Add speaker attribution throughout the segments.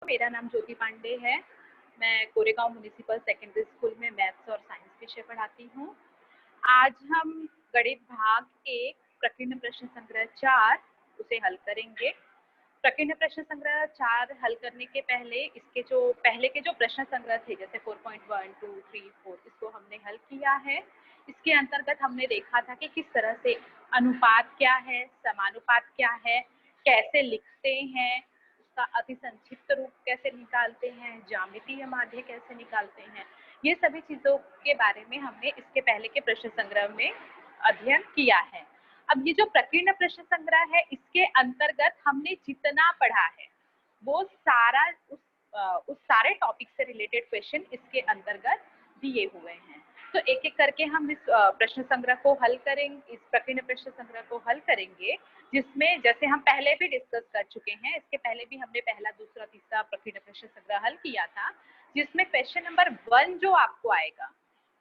Speaker 1: मेरा नाम ज्योति पांडे है। मैं कोरेगांव म्युनिसिपल सेकेंडरी स्कूल में मैथ्स और साइंस विषय पढ़ाती हूँ। आज हम गणित भाग 1 प्रकीर्ण प्रश्न संग्रह 4 उसे हल करेंगे। प्रकीर्ण प्रश्न संग्रह 4 हल करने के पहले इसके जो पहले के जो प्रश्न संग्रह थे जैसे 4.1, 2, 3, 4 इसको हमने हल किया है। इसके अंतर्गत हमने देखा था कि किस तरह से अनुपात क्या है, समानुपात क्या है, कैसे लिखते हैं, उसका अति संक्षिप्त रूप कैसे निकालते हैं, ज्यामितीय माध्य कैसे निकालते हैं, ये सभी चीजों के बारे में हमने इसके पहले के प्रश्न संग्रह में अध्ययन किया है। अब ये जो प्रकीर्ण प्रश्न संग्रह है इसके अंतर्गत हमने जितना पढ़ा है वो सारा उस सारे टॉपिक से रिलेटेड क्वेश्चन इसके अंतर्गत दिए हुए हैं। तो एक एक करके हम इस प्रश्न संग्रह को हल करेंगे, इस प्रकीर्ण प्रश्न संग्रह को हल करेंगे, जिसमें जैसे हम पहले भी डिस्कस कर चुके हैं, इसके पहले भी हमने पहला, दूसरा, तीसरा प्रकीर्ण प्रश्न संग्रह हल किया था, जिसमें क्वेश्चन नंबर 1 जो आपको आएगा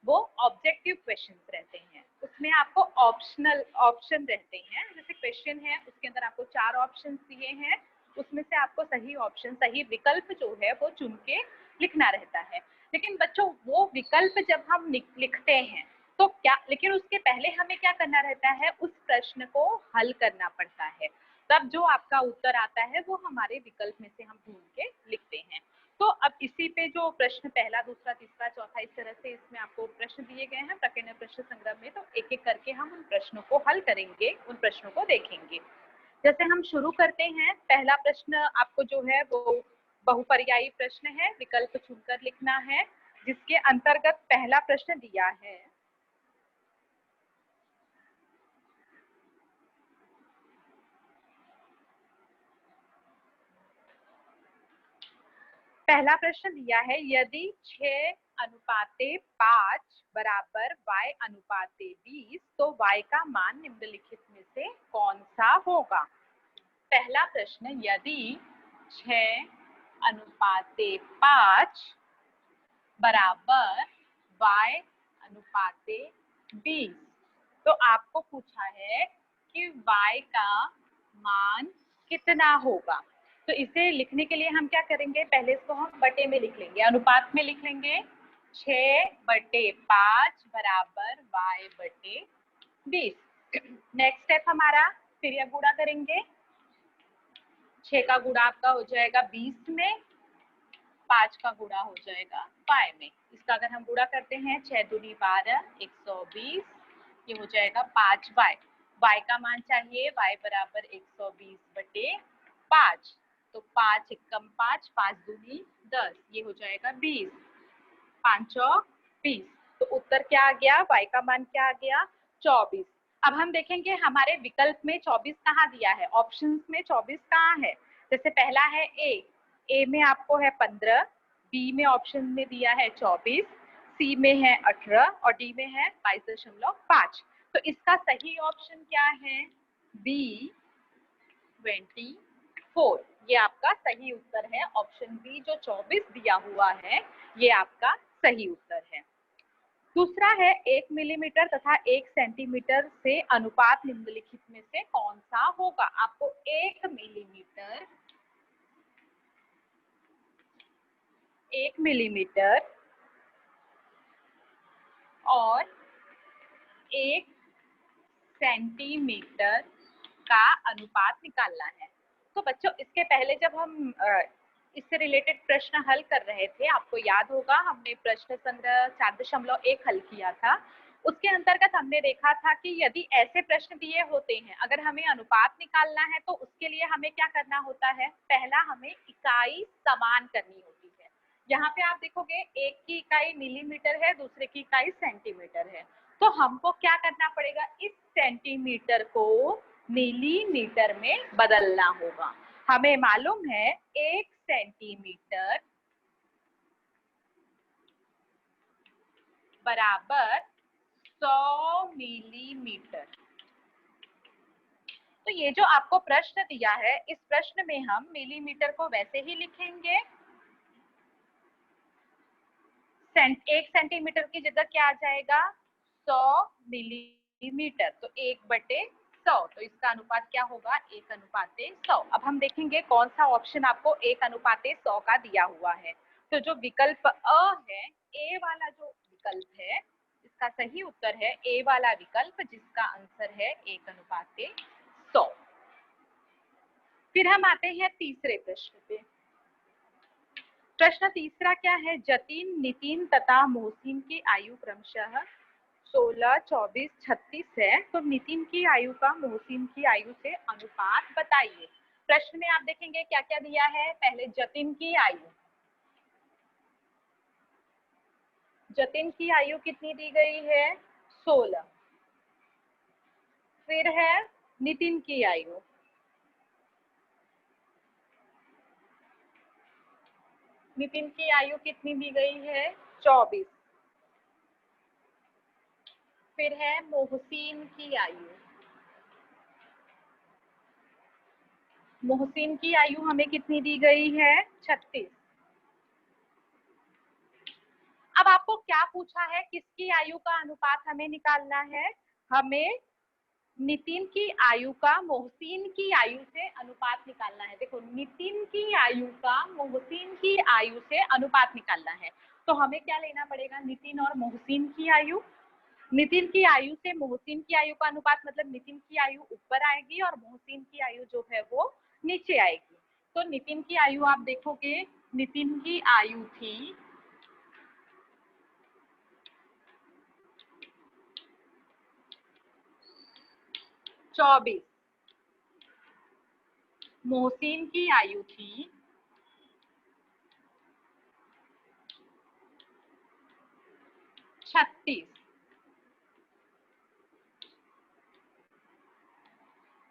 Speaker 1: वो ऑब्जेक्टिव क्वेश्चंस रहते हैं। उसमें आपको ऑप्शन रहते हैं। जैसे क्वेश्चन है उसके अंदर आपको 4 ऑप्शन दिए हैं, उसमें से आपको सही ऑप्शन, सही विकल्प जो है वो चुन के लिखना रहता है। लेकिन बच्चों वो विकल्प जब हम लिखते हैं तो क्या, लेकिन उसके पहले हमें क्या करना रहता है, उस प्रश्न को हल करना पड़ता है। तब जो आपका उत्तर आता है वो हमारे विकल्प में से हम ढूंढ के लिखते हैं। तो अब इसी पे जो प्रश्न पहला, दूसरा, तीसरा, चौथा, इस तरह से इसमें आपको प्रश्न दिए गए हैं प्रकीर्ण प्रश्न संग्रह में। तो एक एक करके हम उन प्रश्नों को हल करेंगे, उन प्रश्नों को देखेंगे। जैसे हम शुरू करते हैं, पहला प्रश्न आपको जो है वो बहुपर्यायी प्रश्न है, विकल्प चुनकर लिखना है, जिसके अंतर्गत पहला प्रश्न दिया है। पहला प्रश्न दिया है, यदि 6:5 बराबर y अनुपाते 20 तो y का मान निम्नलिखित में से कौन सा होगा। पहला प्रश्न, यदि 6:5 बराबर y अनुपाते 20, तो आपको पूछा है कि y का मान कितना होगा। तो इसे लिखने के लिए हम क्या करेंगे, पहले इसको हम बटे में लिख लेंगे, अनुपात में लिख लेंगे। 6/5 बराबर y/20। नेक्स्ट स्टेप हमारा, फिर यह गुणा करेंगे। 6 का गुणा आपका हो जाएगा 20 में, 5 का गुणा हो जाएगा y में। इसका अगर हम गुणा करते हैं, 6 दूनी 12, 120, ये हो जाएगा 5y। y का मान चाहिए, y बराबर 120/5। तो 5 एकम 5, 5 दूनी 10, ये हो जाएगा 20, 5 और 20। तो उत्तर क्या आ गया, y का मान क्या आ गया, 24। अब हम देखेंगे हमारे विकल्प में 24 कहाँ दिया है, ऑप्शंस में 24 कहाँ है। जैसे पहला है ए में आपको है 15, बी में ऑप्शन में दिया है 24, सी में है 18 और डी में है 22.5। तो इसका सही ऑप्शन क्या है, बी 24। ये आपका सही उत्तर है, ऑप्शन बी जो 24 दिया हुआ है ये आपका सही उत्तर है। दूसरा है 1 मिलीमीटर तथा 1 सेंटीमीटर से अनुपात निम्नलिखित में से कौन सा होगा। आपको 1 मिलीमीटर और 1 सेंटीमीटर का अनुपात निकालना है। तो बच्चों इसके पहले जब हम इससे रिलेटेड प्रश्न हल कर रहे थे, आपको याद होगा हमने प्रश्न संग्रह 4.1 हल किया था। उसके अंतर्गत हमने देखा था कि यदि ऐसे प्रश्न दिए होते हैं, अगर हमें अनुपात निकालना है तो उसके लिए हमें क्या करना होता है, पहला हमें इकाई समान करनी होती है। यहाँ पे आप देखोगे एक की इकाई मिलीमीटर है, दूसरे की इकाई सेंटीमीटर है। तो हमको क्या करना पड़ेगा, इस सेंटीमीटर को मिलीमीटर में बदलना होगा। हमें मालूम है 1 सेंटीमीटर बराबर 100 मिलीमीटर। तो ये जो आपको प्रश्न दिया है, इस प्रश्न में हम मिलीमीटर को वैसे ही लिखेंगे, 1 सेंटीमीटर की जगह क्या आ जाएगा, 100 मिलीमीटर। तो 1/100 100। तो इसका अनुपात क्या होगा? 1:100। अब हम देखेंगे कौन सा ऑप्शन आपको 1:100 का दिया हुआ है। तो जो विकल्प अ है, ए वाला जो विकल्प है, इसका सही उत्तर है ए वाला विकल्प, जिसका आंसर है 1:100। फिर हम आते हैं तीसरे प्रश्न पे। प्रश्न तीसरा क्या है? जतिन, नितिन तथा मोहसिन की आयु क्रमशः 16, 24, 36 है। तो नितिन की आयु का मोहसिन की आयु से अनुपात बताइए। प्रश्न में आप देखेंगे क्या क्या दिया है। पहले जतिन की आयु, जतिन की आयु कितनी दी गई है? 16। फिर है नितिन की आयु, नितिन की आयु कितनी दी गई है? 24। फिर है मोहसिन की आयु, मोहसिन की आयु हमें कितनी दी गई है? 36। अब आपको क्या पूछा है? किसकी आयु का अनुपात हमें निकालना है? हमें नितिन की आयु का मोहसिन की आयु से अनुपात निकालना है। देखो, नितिन की आयु का मोहसिन की आयु से अनुपात निकालना है, तो हमें क्या लेना पड़ेगा? नितिन और मोहसिन की आयु। नितिन की आयु से मोहसिन की आयु का अनुपात मतलब नितिन की आयु ऊपर आएगी और मोहसिन की आयु जो है वो नीचे आएगी। तो नितिन की आयु आप देखोगे, नितिन की आयु थी 24, मोहसिन की आयु थी 36।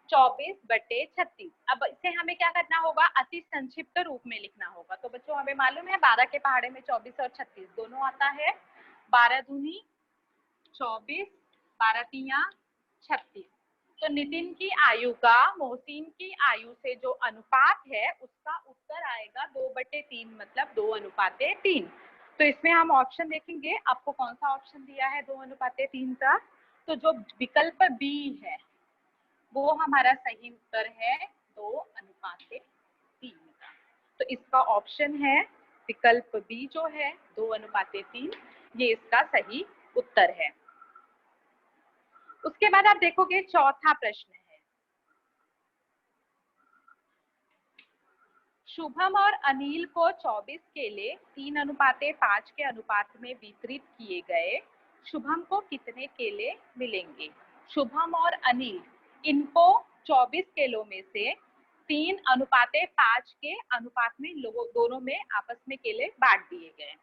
Speaker 1: 24/36। अब इसे हमें क्या करना होगा? अति संक्षिप्त रूप में लिखना होगा। तो बच्चों हमें मालूम है 12 के पहाड़े में 24 और 36 दोनों आता है। 12 दूनी 24, 12 तिया 36। तो नितिन की आयु का मोहसिन की आयु से जो अनुपात है उसका उत्तर आएगा 2/3, मतलब 2:3। तो इसमें हम ऑप्शन देखेंगे, आपको कौन सा ऑप्शन दिया है 2:3 का? तो जो विकल्प बी है वो हमारा सही उत्तर है 2:3 का। तो इसका ऑप्शन है विकल्प बी जो है 2:3, ये इसका सही उत्तर है। उसके बाद आप देखोगे चौथा प्रश्न है, शुभम और अनिल को 24 केले 3:5 के अनुपात में वितरित किए गए, शुभम को कितने केले मिलेंगे? शुभम और अनिल, इनको 24 केलों में से 3:5 के अनुपात में लोगों दोनों में आपस में केले बांट दिए गए।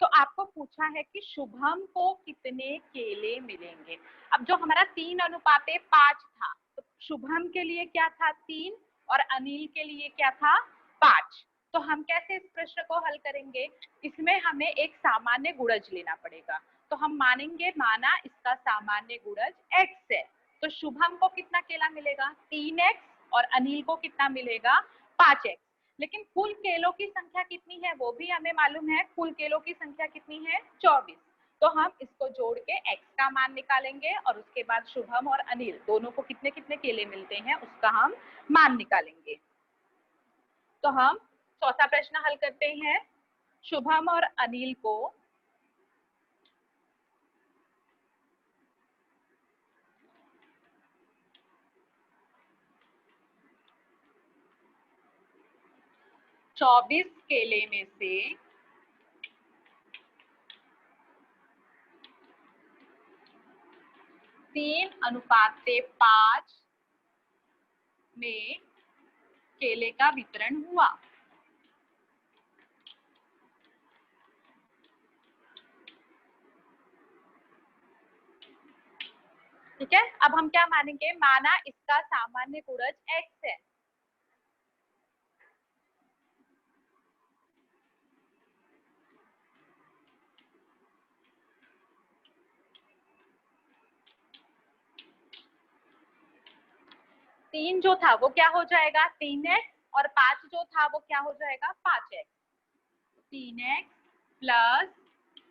Speaker 1: तो आपको पूछा है कि शुभम को कितने केले मिलेंगे। अब जो हमारा 3:5 था, तो शुभम के लिए क्या था? 3 और अनिल के लिए क्या था? 5। तो हम कैसे इस प्रश्न को हल करेंगे? इसमें हमें एक सामान्य गुणज लेना पड़ेगा। तो हम माना इसका सामान्य गुणज x है। तो शुभम को कितना केला मिलेगा? 3x, और अनिल को कितना मिलेगा? 5x। लेकिन कुल केलों की संख्या कितनी है वो भी हमें मालूम है। कुल केलों की संख्या कितनी है? 24। तो हम इसको जोड़ के x का मान निकालेंगे और उसके बाद शुभम और अनिल दोनों को कितने कितने केले मिलते हैं उसका हम मान निकालेंगे। तो हम चौथा प्रश्न हल करते हैं। शुभम और अनिल को 24 केले में से 3:5 में केले का वितरण हुआ। ठीक है, अब हम क्या मानेंगे? माना इसका सामान्य गुणज x है। तीन जो था वो क्या हो जाएगा? 3x, और 5 जो था वो क्या हो जाएगा? 5x। 3x +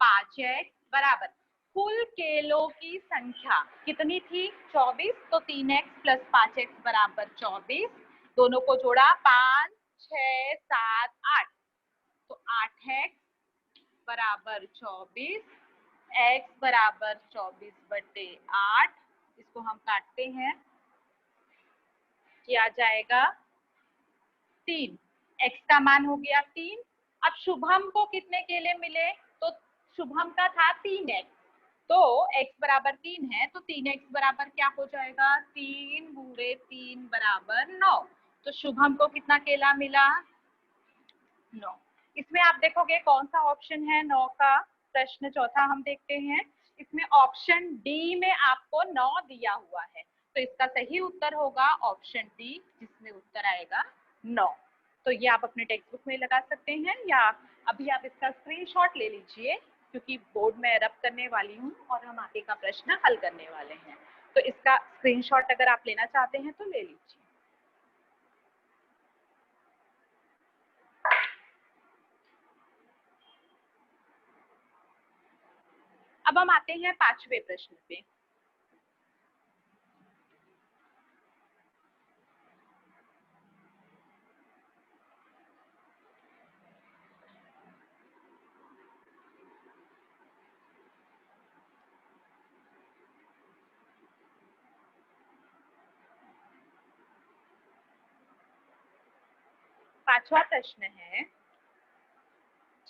Speaker 1: 5x बराबर कुल केलों की संख्या कितनी थी? 24। तो 3x प्लस 5x बराबर 24। दोनों को जोड़ा 5, 6, 7, 8। तो 8x बराबर 24, x बराबर 24/8। इसको हम काटते हैं, क्या जाएगा 3। x का मान हो गया 3। अब शुभम को कितने केले मिले? तो शुभम का था 3x, तो x बराबर 3 है, तो 3x बराबर क्या हो जाएगा? 3 गुणे 3 बराबर 9। तो शुभम को कितना केला मिला? 9। इसमें आप देखोगे कौन सा ऑप्शन है 9 का? प्रश्न चौथा हम देखते हैं। इसमें ऑप्शन डी में आपको 9 दिया हुआ है, तो इसका सही उत्तर होगा ऑप्शन डी, जिसमें उत्तर आएगा 9। तो ये आप अपने टेक्स्ट बुक में लगा सकते हैं, या अभी आप इसका स्क्रीनशॉट ले लीजिए, क्योंकि बोर्ड में रब करने वाली हूँ और हम आगे का प्रश्न हल करने वाले हैं। तो इसका स्क्रीनशॉट अगर आप लेना चाहते हैं तो ले लीजिए। अब हम आते हैं 5वें प्रश्न पे। पांचवा प्रश्न है,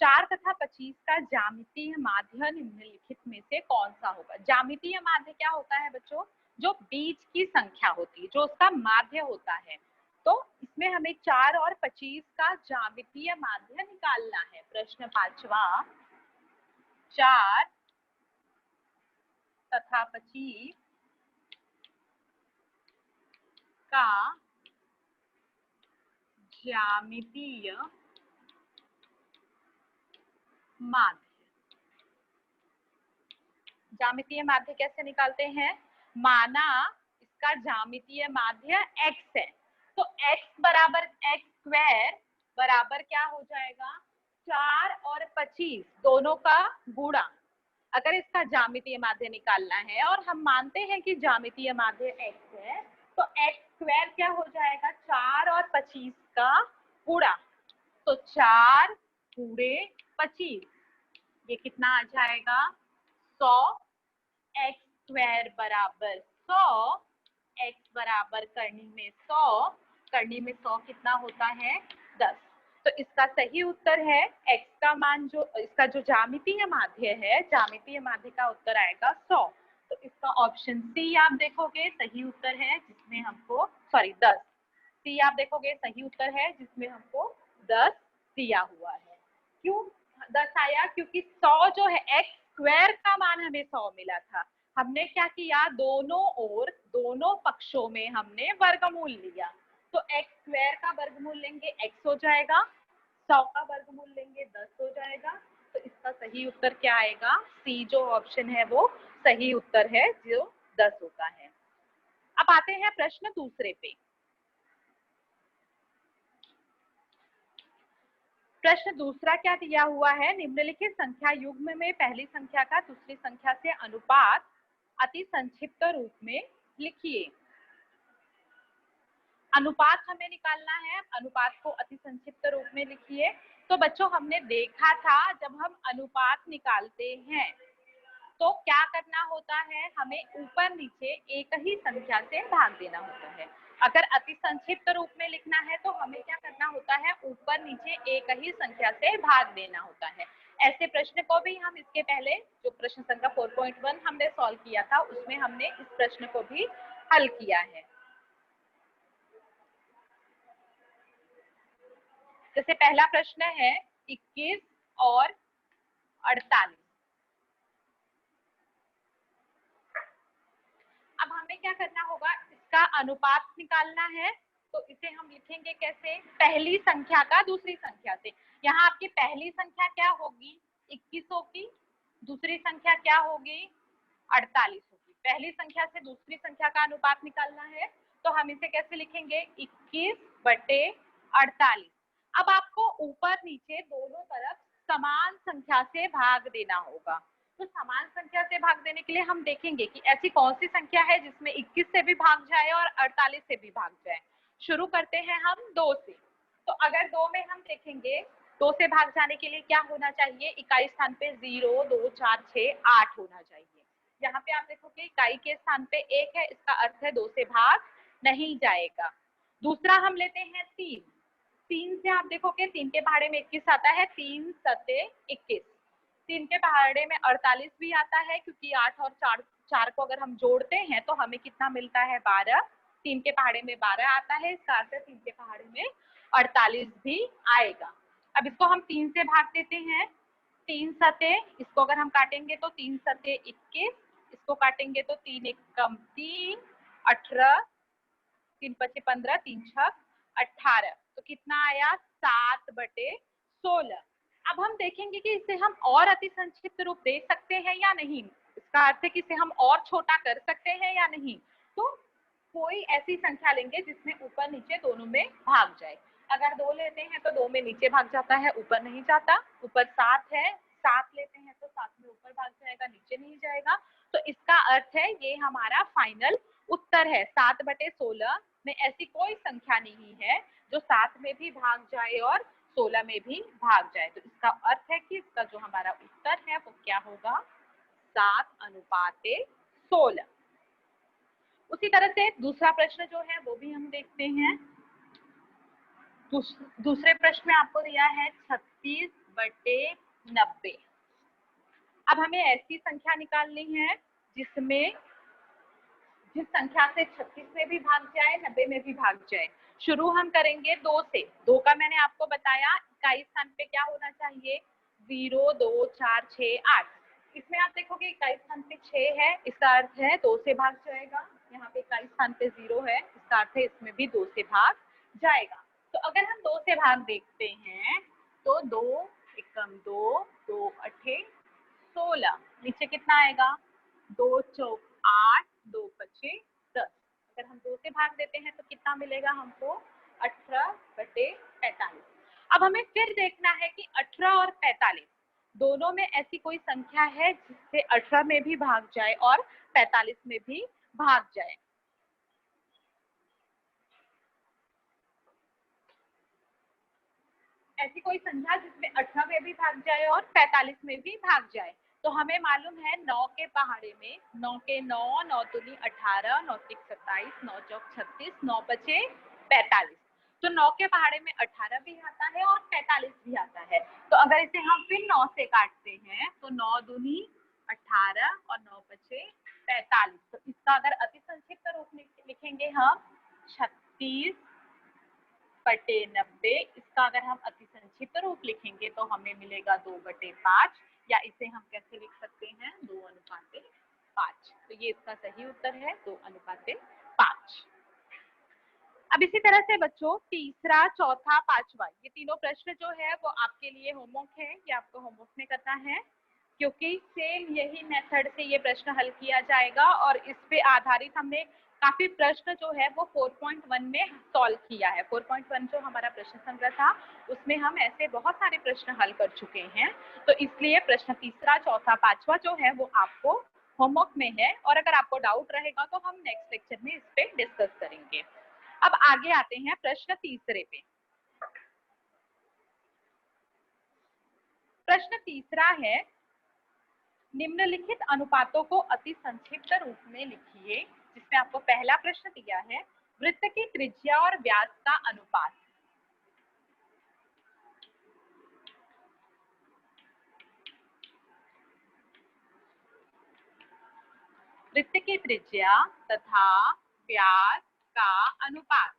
Speaker 1: 4 तथा 25 का ज्यामितीय माध्य निम्नलिखित में से कौन सा होगा? ज्यामितीय माध्य क्या होता है बच्चों? जो बीच की संख्या होती है, जो उसका माध्य होता है। तो इसमें हमें 4 और 25 का ज्यामितीय माध्य निकालना है। प्रश्न पांचवा, 4 तथा 25 का ज्यामितीय माध्य। ज्यामितीय माध्य कैसे निकालते हैं? माना इसका ज्यामितीय माध्य x है, तो x बराबर x स्क्वायर बराबर क्या हो जाएगा? 4 और 25 दोनों का गुणा। अगर इसका ज्यामितीय माध्य निकालना है और हम मानते हैं कि ज्यामितीय माध्य x है, तो x स्क्वायर क्या हो जाएगा? 4 और 25 का गुणा। तो 4 गुणे 25, ये कितना आ जाएगा? 100। x स्क्वायर बराबर 100, x बराबर करनी में 100, करनी में 100 कितना होता है? 10। तो इसका सही उत्तर है x का मान, जो इसका जो ज्यामितीय माध्य है, ज्यामितीय माध्य का उत्तर आएगा 100। तो इसका ऑप्शन सी आप देखोगे सही उत्तर है, जिसमें हमको 10। सी आप देखोगे सही उत्तर है, जिसमें हमको 10 दिया हुआ है। क्यों 10 आया? क्योंकि 100 जो है, x स्क्वायर का मान हमें 100 मिला था। हमने क्या किया? दोनों ओर, दोनों पक्षों में हमने वर्गमूल लिया। तो x स्क्वायर का वर्गमूल लेंगे x हो जाएगा, 100 का वर्गमूल लेंगे 10 हो जाएगा। तो इसका सही उत्तर क्या आएगा? सी जो ऑप्शन है वो सही उत्तर है, जो 10 होता है। अब आते हैं प्रश्न दूसरे पे। प्रश्न दूसरा क्या दिया हुआ है? निम्नलिखित संख्या युग्म में पहली संख्या का दूसरी संख्या से अनुपात अति संक्षिप्त रूप में लिखिए। अनुपात हमें निकालना है, अनुपात को अति संक्षिप्त रूप में लिखिए। तो बच्चों हमने देखा था, जब हम अनुपात निकालते हैं तो क्या करना होता है? हमें ऊपर नीचे एक ही संख्या से भाग देना होता है। अगर अति संक्षिप्त रूप में लिखना है तो हमें क्या करना होता है? ऊपर नीचे एक ही संख्या से भाग देना होता है। ऐसे प्रश्न को भी हम इसके पहले जो प्रश्न संख्या 4.1 हमने सॉल्व किया था, उसमें हमने इस प्रश्न को भी हल किया है। जैसे पहला प्रश्न है 21 और 48। अब हमें क्या करना होगा? इसका अनुपात निकालना है। तो इसे हम लिखेंगे कैसे? पहली संख्या का दूसरी संख्या से। यहाँ आपकी पहली संख्या क्या होगी? 21 होगी। दूसरी संख्या क्या होगी? 48 होगी। पहली संख्या से दूसरी संख्या का अनुपात निकालना है, तो हम इसे कैसे लिखेंगे? 21/48। अब आपको ऊपर नीचे दोनों तरफ समान संख्या से भाग देना होगा। तो समान संख्या से भाग देने के लिए हम देखेंगे कि ऐसी कौन सी संख्या है जिसमें 21 से भी भाग जाए और 48 से भी भाग जाए। शुरू करते हैं हम 2 से। तो अगर 2 में हम देखेंगे, 2 से भाग जाने के लिए क्या होना चाहिए, इकाई स्थान पे 0, 2, 4, 6, 8 होना चाहिए। यहाँ पे आप देखोगे इकाई के स्थान पे 1 है, इसका अर्थ है 2 से भाग नहीं जाएगा। दूसरा हम लेते हैं 3। 3 से आप देखोगे 3 के पहाड़े में 21 आता है, 3 सते 21। 3 के पहाड़े में 48 भी आता है, क्योंकि 8 और 4 को अगर हम जोड़ते हैं तो हमें कितना मिलता है, 12। 3 के पहाड़े में 12 आता है, इसका अर्थ है 3 के पहाड़े में 48 भी आएगा। अब इसको हम 3 से भाग देते हैं। 3 सते, इसको अगर हम काटेंगे तो 3 सते 21, इसको काटेंगे तो 3 एकम 3, 18, 3 पचे 15, 3 छक 18। तो कितना आया, 7/16। अब हम देखेंगे कि इसे हम और अति संक्षिप्त रूप दे सकते हैं या नहीं। इसका अर्थ है कि इसे हम और छोटा कर सकते हैं या नहीं। तो कोई ऐसी संख्या लेंगे जिसमें ऊपर नीचे दोनों में भाग जाए। अगर 2 लेते हैं तो 2 में नीचे भाग जाता है, ऊपर नहीं जाता। ऊपर 7 है, 7 लेते हैं तो 7 में ऊपर भाग जाएगा, नीचे नहीं जाएगा। तो इसका अर्थ है ये हमारा फाइनल उत्तर है। 7/16 में ऐसी कोई संख्या नहीं है जो 7 में भी भाग जाए और 16 में भी भाग जाए। तो इसका अर्थ है कि इसका जो हमारा उत्तर है वो क्या होगा, 7/16। उसी तरह से दूसरा प्रश्न जो है वो भी हम देखते हैं। दूसरे प्रश्न में आपको दिया है 36/90। अब हमें ऐसी संख्या निकालनी है जिसमें जिस संख्या से 36 में भी भाग जाए, 90 में भी भाग जाए। शुरू हम करेंगे 2 से। 2 का मैंने आपको बताया इकाई स्थान पे क्या होना चाहिए, 0, 2, 4, 6, 8। इसमें आप देखोगे इकाई स्थान पे 6 है, इसका अर्थ है 2 से भाग जाएगा। यहाँ पे इकाई स्थान पे 0 है, इसका अर्थ है इसमें भी 2 से भाग जाएगा। तो अगर हम 2 से भाग देखते हैं तो 2 एकम 2, 2 अठे 16। नीचे कितना आएगा, 2 चौक 8, 2 पचे 10। अगर हम 2 से भाग देते हैं तो कितना मिलेगा हमको, 18/45। अब हमें फिर देखना है कि 18 और 45 दोनों में ऐसी कोई संख्या है जिससे 18 में भी भाग जाए और 45 में भी भाग जाए। ऐसी कोई संख्या जिसमें 18 में भी भाग जाए और 45 में भी भाग जाए। तो हमें मालूम है 9 के पहाड़े में 9 के 9, 9 दूनी 18, 9 तिक 27, 9 चौक 36, 9 पचे 45। तो 9 के पहाड़े में 18 भी आता है और 45 भी आता है। तो अगर इसे हम फिर 9 से काटते हैं तो 9 दूनी 18 और 9 पचे 45। तो इसका अगर अति संक्षिप्त रूप लिखेंगे हम 36/90। इसका अगर हम अति संक्षिप्त रूप लिखेंगे तो हमें मिलेगा 2/5, या इसे हम कैसे लिख सकते हैं, 2:5। तो ये इसका सही उत्तर है, 2:5। अब इसी तरह से बच्चों तीसरा, चौथा, पांचवा, ये तीनों प्रश्न जो है वो आपके लिए होमवर्क है, ये आपको होमवर्क में करना है, क्योंकि सेम यही मेथड से ये प्रश्न हल किया जाएगा और इस पे आधारित हमने काफी प्रश्न जो है वो 4.1 में सॉल्व किया है। 4.1 जो हमारा प्रश्न संग्रह था उसमें हम ऐसे बहुत सारे प्रश्न हल कर चुके हैं। तो इसलिए प्रश्न तीसरा, चौथा, पांचवा जो है वो आपको होमवर्क में है, और अगर आपको डाउट रहेगा तो हम नेक्स्ट लेक्चर में इस पे डिस्कस करेंगे। अब आगे आते हैं प्रश्न तीसरे पे। प्रश्न तीसरा है, निम्नलिखित अनुपातों को अति संक्षिप्त रूप में लिखिए। जिसमें आपको पहला प्रश्न दिया है, वृत्त की त्रिज्या और व्यास का अनुपात। वृत्त की त्रिज्या तथा व्यास का अनुपात।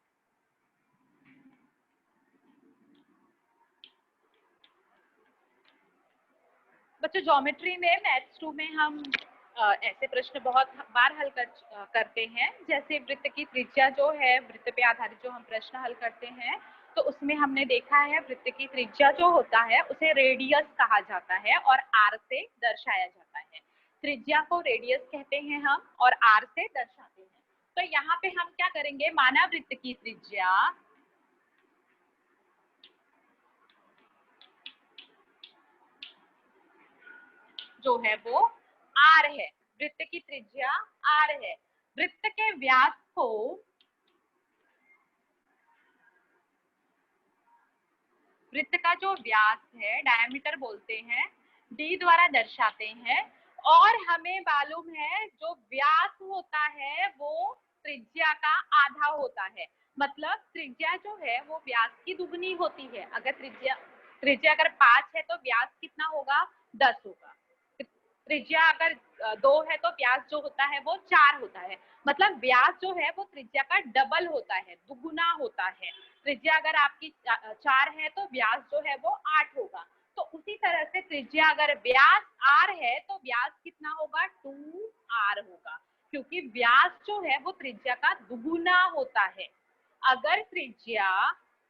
Speaker 1: बच्चों ज्योमेट्री में मैथ्स 2 में हम ऐसे प्रश्न बहुत बार हल करते हैं। जैसे वृत्त की त्रिज्या जो है, वृत्त पे आधारित जो हम प्रश्न हल करते हैं, तो उसमें हमने देखा है वृत्त की त्रिज्या जो होता है उसे रेडियस कहा जाता है और आर से दर्शाया जाता है। त्रिज्या को रेडियस कहते हैं हम और आर से दर्शाते हैं। तो यहाँ पे हम क्या करेंगे, माना वृत्त की त्रिज्या जो है वो आर है, वृत्त की त्रिज्या आर है। वृत्त के व्यास को वृत्त का जो व्यास है डायमीटर बोलते हैं, डी द्वारा दर्शाते हैं। और हमें मालूम है जो व्यास होता है वो त्रिज्या का आधा होता है, मतलब त्रिज्या जो है वो व्यास की दुगनी होती है। अगर त्रिज्या अगर 5 है तो व्यास कितना होगा, 10 होगा। त्रिज्या अगर 2 है तो व्यास जो होता है वो 4 होता है, मतलब व्यास जो है वो त्रिज्या का डबल होता है, दुगुना होता है। त्रिज्या अगर आपकी 4 है तो व्यास जो है वो 8 होगा। तो उसी तरह से त्रिज्या अगर व्यास r है तो व्यास कितना होगा, 2r होगा, क्योंकि व्यास जो है वो त्रिज्या का दुगुना होता है। अगर त्रिज्या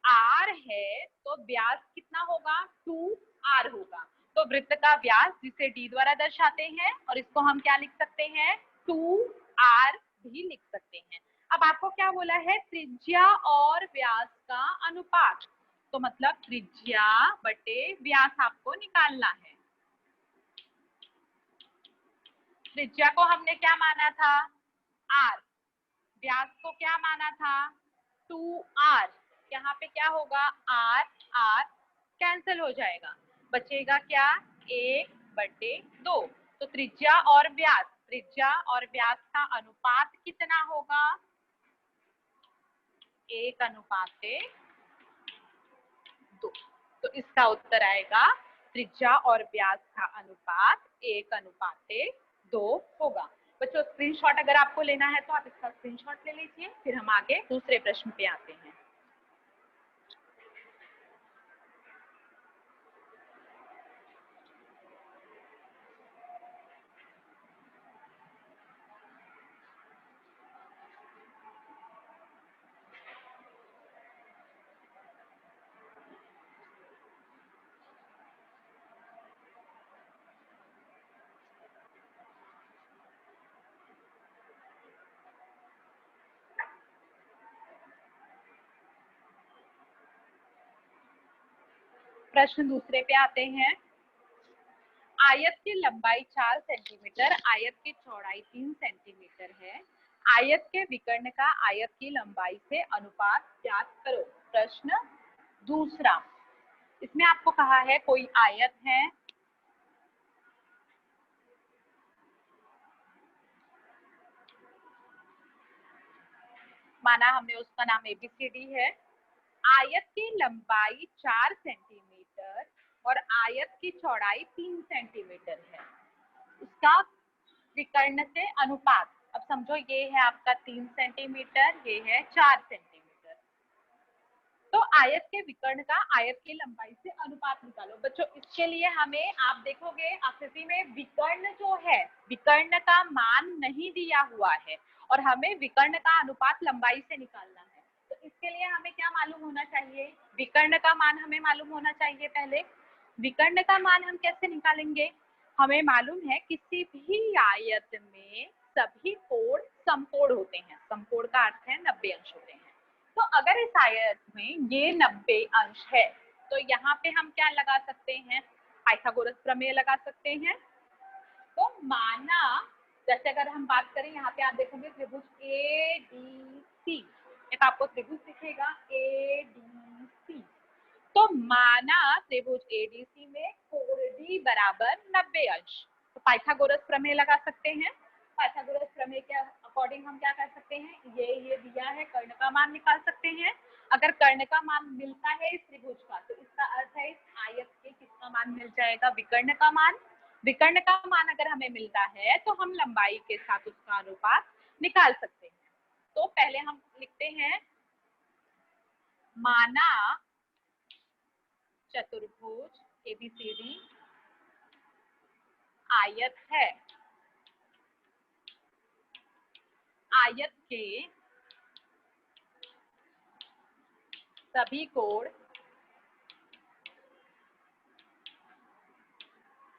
Speaker 1: r है तो व्यास कितना होगा, 2r होगा। तो वृत्त का व्यास जिसे d द्वारा दर्शाते हैं, और इसको हम क्या लिख सकते हैं, 2r भी लिख सकते हैं। अब आपको क्या बोला है, त्रिज्या और व्यास का अनुपात, तो मतलब त्रिज्या बटे व्यास आपको निकालना है। त्रिज्या को हमने क्या माना था, r, व्यास को क्या माना था, 2r। यहाँ पे क्या होगा, r r कैंसिल हो जाएगा, बचेगा क्या, 1/2। तो त्रिज्या और व्यास का अनुपात कितना होगा, 1:2। तो इसका उत्तर आएगा त्रिज्या और व्यास का अनुपात 1:2 होगा। बच्चों स्क्रीनशॉट अगर आपको लेना है तो आप इसका स्क्रीनशॉट ले लीजिए, फिर हम आगे दूसरे प्रश्न पे आते हैं। प्रश्न दूसरे पे आते हैं। आयत की लंबाई 4 सेंटीमीटर, आयत की चौड़ाई 3 सेंटीमीटर है। आयत के विकर्ण का आयत की लंबाई से अनुपात ज्ञात करो। प्रश्न दूसरा, इसमें आपको कहा है कोई आयत है, माना हमने उसका नाम ABCD है। आयत की लंबाई 4 सेंटीमीटर और आयत की चौड़ाई 3 सेंटीमीटर है। उसका विकर्ण से अनुपात, अब समझो ये है आपका 3 सेंटीमीटर, ये है 4 सेंटीमीटर। तो आयत के विकर्ण का आयत की लंबाई से अनुपात निकालो। बच्चों इसके लिए हमें, आप देखोगे आकृति में विकर्ण जो है, विकर्ण का मान नहीं दिया हुआ है और हमें विकर्ण का अनुपात लंबाई से निकालना है। तो इसके लिए हमें क्या मालूम होना चाहिए, विकर्ण का मान हमें मालूम होना चाहिए। पहले विकर्ण का मान हम कैसे निकालेंगे, हमें मालूम है किसी भी आयत में सभी कोण समकोण होते हैं। समकोण का अर्थ है 90 अंश होते हैं। तो अगर इस आयत में ये 90 अंश है तो यहाँ पे हम क्या लगा सकते हैं, पाइथागोरस प्रमेय लगा सकते हैं। तो माना, जैसे अगर हम बात करें, यहाँ पे आप देखोगे त्रिभुज ADC, एक आपको त्रिभुज दिखेगा ADC। तो माना त्रिभुज ADC में कोण D बराबर 90 अंश, तो पाइथागोरस प्रमेय लगा सकते हैं। पाइथागोरस प्रमेय के अकॉर्डिंग हम क्या कर सकते हैं, ये दिया है, कर्ण का मान निकाल सकते हैं। अगर कर्ण का मान मिलता है इस त्रिभुज का, तो इसका अर्थ है इस आयत के किसका मान मिल जाएगा, विकर्ण का मान। विकर्ण का मान अगर हमें मिलता है तो हम लंबाई के साथ उसका अनुपात निकाल सकते हैं। तो पहले हम लिखते हैं, माना चतुर्भुज ABCD आयत है, आयत के सभी कोण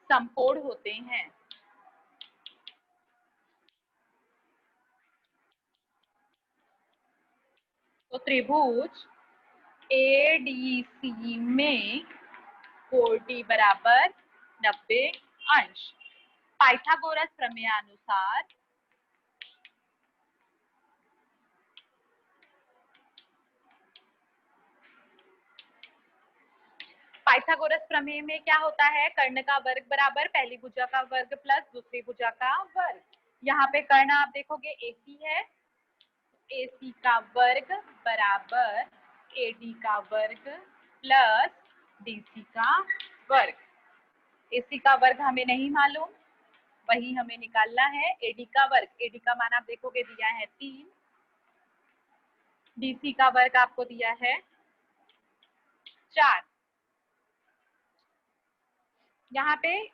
Speaker 1: समकोण होते हैं। तो त्रिभुज ADC में कोण D बराबर 90 अंश। पाइथागोरस प्रमेयानुसार पाइथागोरस प्रमेय में क्या होता है, कर्ण का वर्ग बराबर पहली भुजा का वर्ग प्लस दूसरी भुजा का वर्ग। यहाँ पे कर्ण आप देखोगे AC है, AC का वर्ग बराबर AD का वर्ग प्लस DC का वर्ग। AC का वर्ग हमें नहीं मालूम, वही हमें निकालना है AD का वर्ग। AD का मान आप देखोगे दिया है 3, DC का वर्ग आपको दिया है 4। यहाँ पे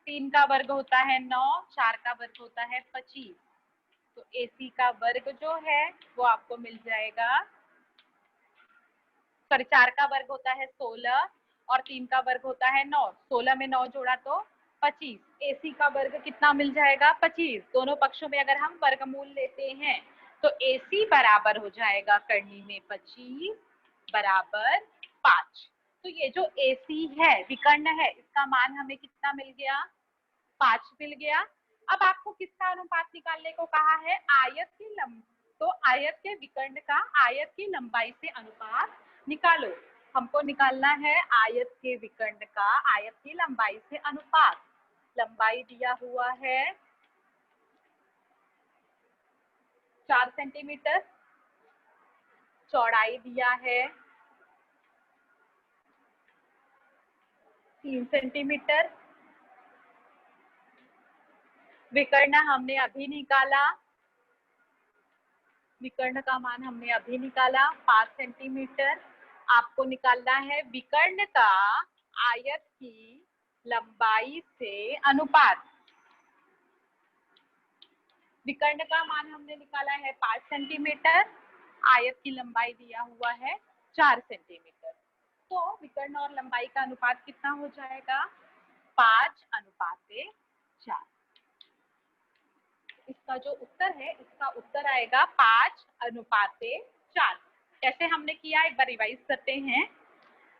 Speaker 1: 3 का वर्ग होता है 9, 4 का वर्ग होता है 25, तो AC का वर्ग जो है वो आपको मिल जाएगा, सॉरी 4 का वर्ग होता है 16 और 3 का वर्ग होता है 9, 16 में 9 जोड़ा तो 25। AC का वर्ग कितना मिल जाएगा 25। दोनों पक्षों में अगर हम वर्गमूल लेते हैं तो AC बराबर हो जाएगा करनी में 25 बराबर 5। तो ये जो AC है विकर्ण है, इसका मान हमें कितना मिल गया 5 मिल गया। अब आपको किसका अनुपात निकालने को कहा है, आयत की तो आयत के विकर्ण का आयत की लंबाई से अनुपात निकालो। हमको निकालना है आयत के विकर्ण का आयत की लंबाई से अनुपात। लंबाई दिया हुआ है 4 सेंटीमीटर, चौड़ाई दिया है 3 सेंटीमीटर, विकर्ण हमने अभी निकाला, विकर्ण का मान हमने अभी निकाला 5 सेंटीमीटर। आपको निकालना है विकर्ण का आयत की लंबाई से अनुपात। विकर्ण का मान हमने निकाला है 5 सेंटीमीटर, आयत की लंबाई दिया हुआ है 4 सेंटीमीटर। तो विकर्ण और लंबाई का अनुपात कितना हो जाएगा 5:4। इसका जो उत्तर है, इसका उत्तर आएगा 5:4। कैसे हमने किया एक बार रिवाइज करते हैं।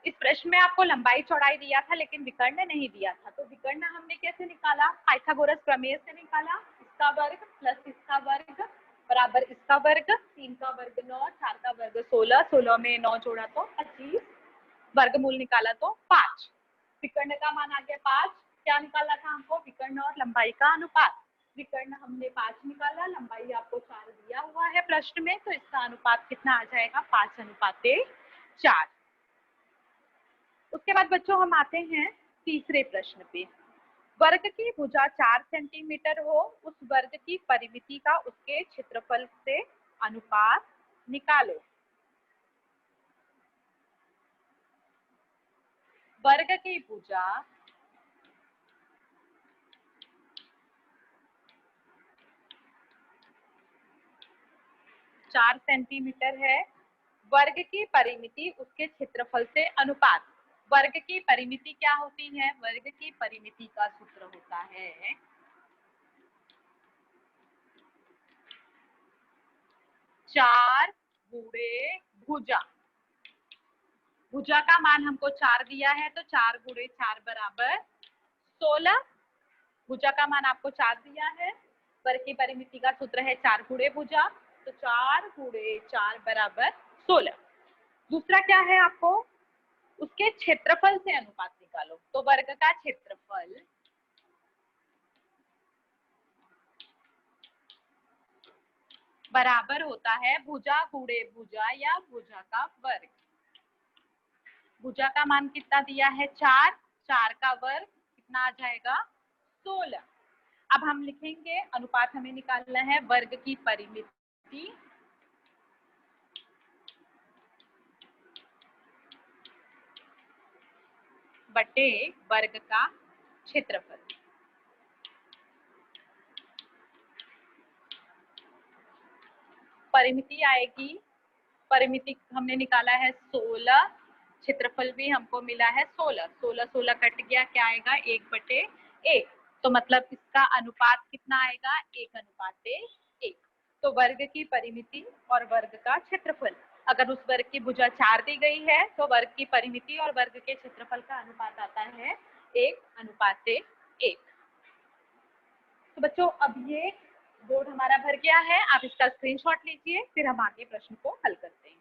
Speaker 1: इस प्रश्न में आपको लंबाई चौड़ाई दिया था लेकिन विकर्ण नहीं दिया था, तो विकर्ण हमने कैसे निकाला, पाइथागोरस प्रमेय से निकाला। इसका वर्ग प्लस इसका वर्ग बराबर इसका वर्ग, 3 का वर्ग 9, 4 का वर्ग 16, 16 में 9 जोड़ा तो 25, वर्गमूल निकाला तो 5। विकर्ण का मान आ गया 5। क्या निकालना था हमको, विकर्ण और लंबाई का अनुपात। विकर्ण हमने 5 निकाला, लंबाई आपको 4 दिया हुआ है प्रश्न में, तो इसका अनुपात कितना आ जाएगा 5:4। उसके बाद बच्चों हम आते हैं तीसरे प्रश्न पे। वर्ग की भुजा 4 सेंटीमीटर हो, उस वर्ग की परिमिति का उसके क्षेत्रफल से अनुपात निकालो। वर्ग की भुजा 4 सेंटीमीटर है, वर्ग की परिमिति उसके क्षेत्रफल से अनुपात। वर्ग की परिमिति क्या होती है, वर्ग की परिमिति का सूत्र होता है 4 गुणे भुजा। भुजा का मान हमको 4 दिया है, तो 4 गुणे 4 बराबर 16। भुजा का मान आपको 4 दिया है, वर्ग की परिमिति का सूत्र है 4 गुणे भुजा, तो 4 गुणे 4 बराबर 16। दूसरा क्या है, आपको उसके क्षेत्रफल से अनुपात निकालो। तो वर्ग का क्षेत्रफल बराबर होता है भुजा गुणे भुजा या भुजा का वर्ग। भुजा का मान कितना दिया है 4, 4 का वर्ग कितना आ जाएगा 16। अब हम लिखेंगे अनुपात हमें निकालना है वर्ग की परिमिति बटे वर्ग का क्षेत्रफल। परिमिति आएगी, परिमिति हमने निकाला है 16, क्षेत्रफल भी हमको मिला है 16, 16 16 कट गया, क्या आएगा 1/1। तो मतलब इसका अनुपात कितना आएगा 1:1। तो वर्ग की परिमिति और वर्ग का क्षेत्रफल, अगर उस वर्ग की भुजा 4 दी गई है तो वर्ग की परिमिति और वर्ग के क्षेत्रफल का अनुपात आता है 1:1। तो बच्चों अब ये बोर्ड हमारा भर गया है, आप इसका स्क्रीनशॉट लीजिए, फिर हम आगे प्रश्न को हल करते हैं।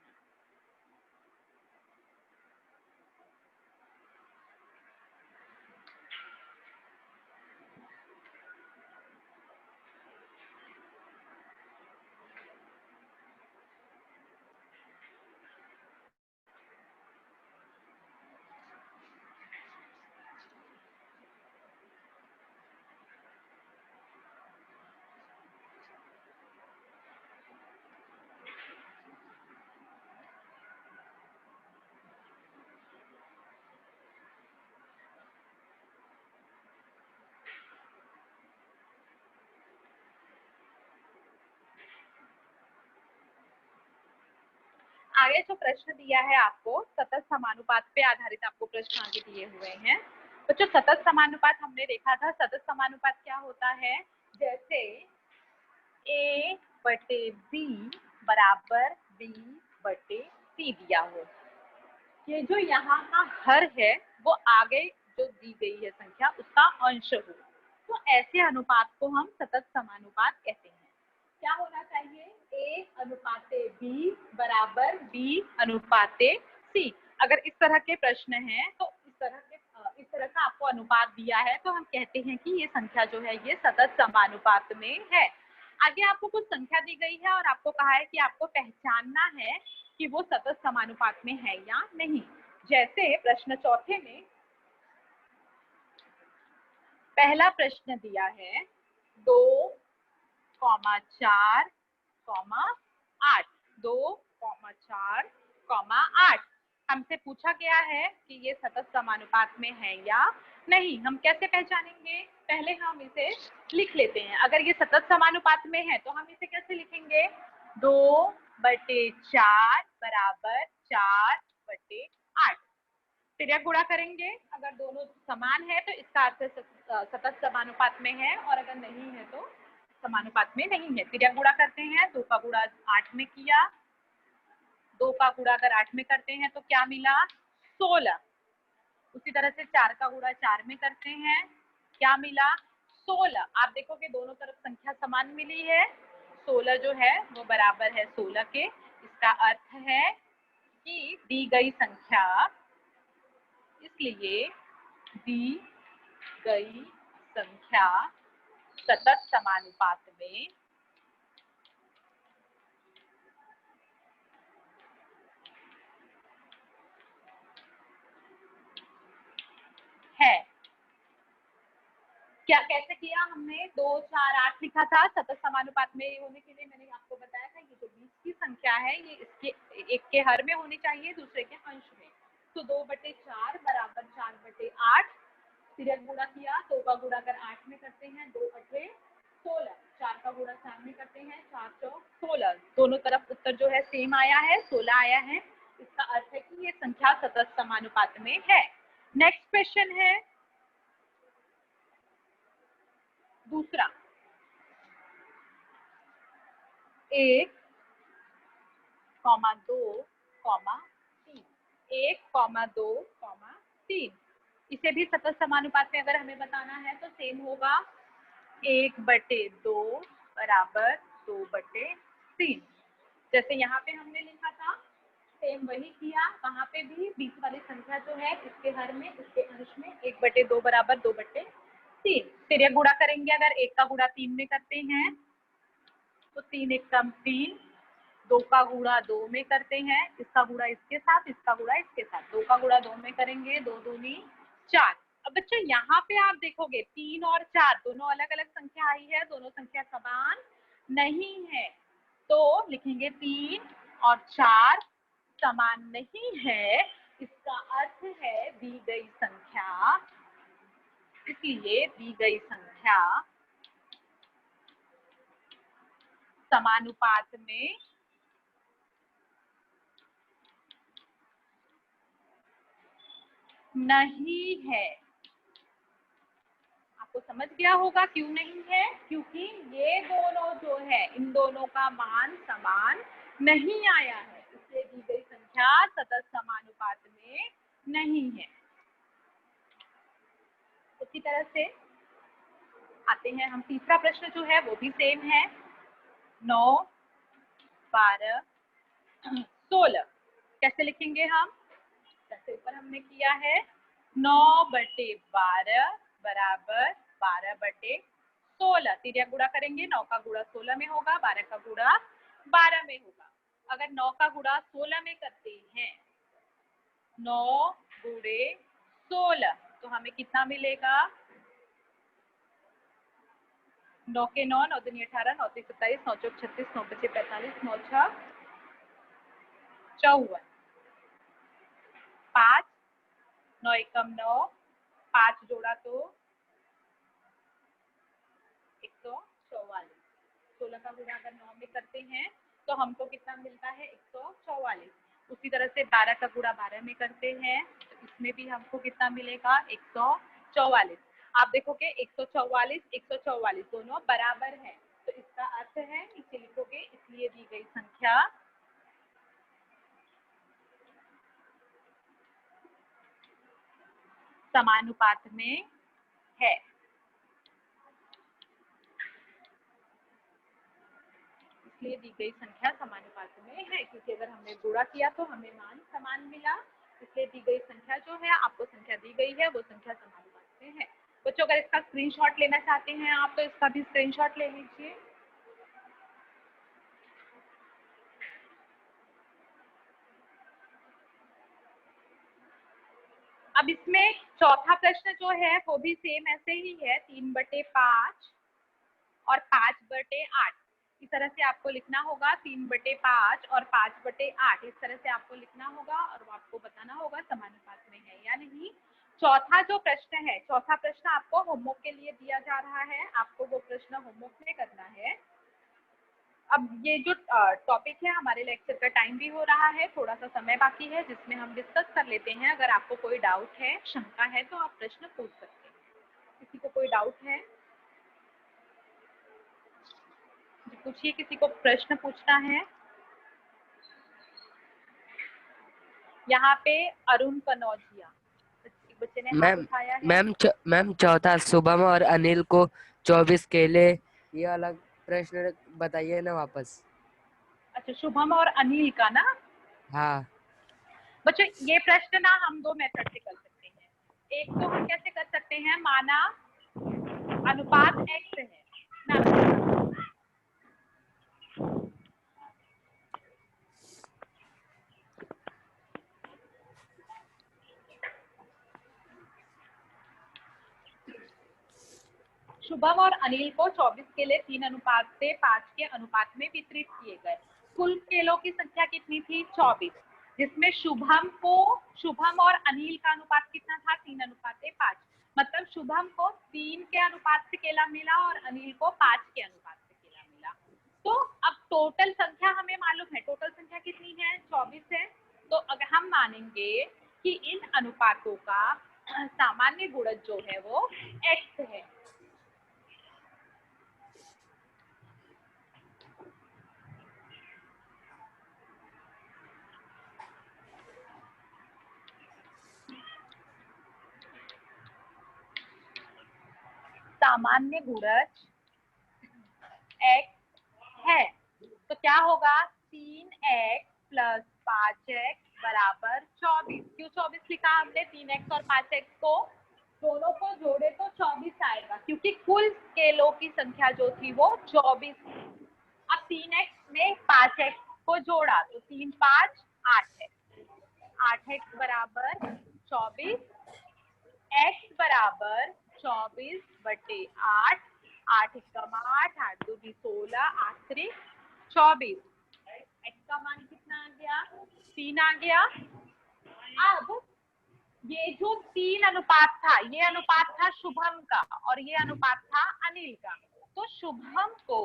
Speaker 1: आगे जो प्रश्न दिया है आपको सतत समानुपात पे आधारित आपको प्रश्न आगे दिए हुए हैं। बच्चों सतत समानुपात हमने देखा था, सतत समानुपात क्या होता है, जैसे A बटे B बराबर B बटे C दिया हो, ये जो यहाँ का हर है वो आगे जो दी गई है संख्या उसका अंश हो, तो ऐसे अनुपात को हम सतत समानुपात कहते हैं। क्या होना चाहिए, A अनुपाते B बराबर B अनुपाते C। अगर इस तरह के प्रश्न हैं तो इस तरह का आपको अनुपात दिया है तो हम कहते हैं कि ये संख्या जो है ये सतत समानुपात में है। आगे आपको कुछ संख्या दी गई है और आपको कहा है कि आपको पहचानना है कि वो सतत समानुपात में है या नहीं। जैसे प्रश्न चौथे में पहला प्रश्न दिया है 2,4,8, 2,4,8 हमसे पूछा गया है कि ये सतत समानुपात में है या नहीं। हम कैसे पहचानेंगे, पहले हम इसे लिख लेते हैं। अगर ये सतत समानुपात में है तो हम इसे कैसे लिखेंगे, 2/4 बराबर 4/8। तिर्यक गुणा करेंगे, अगर दोनों समान है तो इसका अर्थ सतत समानुपात में है, और अगर नहीं है तो समानुपात में नहीं है। तिर्यक गुणा करते हैं, 2 का गुणा 8 में किया, 2 का गुणा अगर 8 में करते हैं तो क्या मिला, 16। उसी तरह से 4 का गुणा 4 में करते हैं, क्या मिला, 16। आप देखोगे दोनों तरफ संख्या समान मिली है, 16 जो है वो बराबर है 16 के। इसका अर्थ है कि दी गई संख्या, इसलिए दी गई संख्या सतत समानुपात में है। क्या कैसे किया हमने, 2, 4, 8 लिखा था, सतत समानुपात में होने के लिए मैंने आपको बताया था ये जो बीच की संख्या है ये इसके एक के हर में होनी चाहिए, दूसरे के अंश में। तो 2/4 बराबर 4/8। तिर्यक गुणा किया, 2 का गुणा अगर 8 में करते हैं 2/16, 4 का गुणा 4 में करते हैं 4×4 16। दोनों तरफ उत्तर जो है सेम आया है, 16 आया है। इसका अर्थ है कि ये संख्या सतत समानुपात में है। नेक्स्ट क्वेश्चन है दूसरा, 1, 2, 3, 1, 2, 3। इसे भी सतत समानुपात में अगर हमें बताना है तो सेम होगा, 1/2 बराबर 2/3। जैसे यहाँ पे हमने लिखा था सेम वही किया, वहां पे भी बीच वाली संख्या जो है इसके हर में इसके अंश में 1/2 बराबर 2/3। तिर्यक गुणा करेंगे, अगर 1 का गुणा 3 में करते हैं तो 3 × 1 = 3, 2 का गुणा 2 में करते हैं, इसका गुणा इसके साथ, इसका गुणा इसके साथ, 2 का गुणा 2 में करेंगे, 2 दूनी 4। अब बच्चों यहाँ पे आप देखोगे 3 और 4 दोनों अलग अलग संख्या आई है, दोनों संख्या समान नहीं है, तो लिखेंगे 3 और 4 समान नहीं है। इसका अर्थ है दी गई संख्या, इसलिए दी गई संख्या समानुपात में नहीं है। आपको समझ गया होगा क्यों नहीं है, क्योंकि ये दोनों जो है इन दोनों का मान समान नहीं आया है, इसलिए दी गई संख्या सतत समानुपात में नहीं है। इसी तरह से आते हैं हम तीसरा प्रश्न जो है वो भी सेम है। 9, 12, 16 कैसे लिखेंगे हम? जैसे ऊपर हमने किया है 9/12 बराबर 12/16। तिर्यक गुणा करेंगे, 9 का गुणा 16 में होगा, 12 का गुणा 12 में होगा। अगर 9 का गुणा 16 में करते हैं, 9 गुणे 16, तो हमें कितना मिलेगा? 9 के 9, 9 दूनी 18, 9 तीन 27, 9 चौक 36, 9 पचे 45, 9 छह 54, 5, 9 एकम 9, 5 जोड़ा तो 144। 16 का गुणा अगर 9 में करते हैं तो हमको कितना मिलता है? 144। उसी तरह से 12 का गुणा 12 में करते हैं तो इसमें भी हमको कितना मिलेगा? 144। आप देखोगे 144, 144 दोनों बराबर है, तो इसका अर्थ है नीचे लिखोगे, इसलिए दी गई संख्या समानुपात में है। इसलिए दी गई संख्या समानुपात में है, क्योंकि अगर हमने गुणा किया तो हमें मान समान मिला, इसलिए दी गई संख्या जो है, आपको संख्या दी गई है, वो संख्या समानुपात में है। बच्चों अगर इसका स्क्रीनशॉट लेना चाहते हैं आप, तो इसका भी स्क्रीनशॉट ले लीजिए। अब इसमें चौथा प्रश्न जो है वो भी सेम ऐसे ही है, 3/5 और 5/8। इस तरह से आपको लिखना होगा, 3/5 और 5/8 इस तरह से आपको लिखना होगा और आपको बताना होगा समानुपात में है या नहीं। चौथा जो प्रश्न है, चौथा प्रश्न आपको होमवर्क के लिए दिया जा रहा है, आपको वो प्रश्न होमवर्क में करना है। अब ये जो टॉपिक है, हमारे लेक्चर का टाइम भी हो रहा है, थोड़ा सा समय बाकी है जिसमें हम डिस्कस कर लेते हैं। अगर आपको कोई डाउट है, शंका है, तो आप प्रश्न पूछ सकते हैं। किसी को कोई डाउट है? पूछिए, किसी को प्रश्न पूछना है? यहाँ पे अरुण कनौजिया बच्चे ने हाथ उठाया है।
Speaker 2: मैम चौथा शुभम और अनिल को 24 केले, ये अलग प्रश्न बताइए ना वापस।
Speaker 1: अच्छा, शुभम और अनिल का ना?
Speaker 2: हाँ।
Speaker 1: बच्चों ये प्रश्न ना हम दो मेथड से कर सकते हैं। एक तो हम कैसे कर सकते हैं, माना अनुपात x है ना, शुभम और अनिल को 24 केले 3:5 के अनुपात में वितरित किए गए। कुल केलों की संख्या कितनी थी? 24, जिसमें शुभम और अनिल का अनुपात कितना था? 3:5। मतलब शुभम को 3 के अनुपात से केला मिला और अनिल को 5 के अनुपात से केला मिला। तो अब टोटल संख्या हमें मालूम है, टोटल संख्या कितनी है? 24 है। तो अगर हम मानेंगे कि इन अनुपातों का सामान्य गुणज जो है वो x है। सामान्य गुणज x है, तो क्या होगा? 3x + 5x बराबर 24। क्यों 24 लिखा हमने? 3x और 5x को दोनों को जोड़े तो 24 आएगा, क्योंकि कुल केलों की संख्या जो थी वो 24 थी। अब 3x में 5x को जोड़ा तो 3 5 8x, 8x बराबर 24, x बराबर 24/8, 8 एकम 8, 8 दूनी 16, 8 त्रिक 24। x का मान कितना आ गया? 3 आ गया। अब ये जो 3 अनुपात था, ये अनुपात था शुभम का और ये अनुपात था अनिल का। तो शुभम को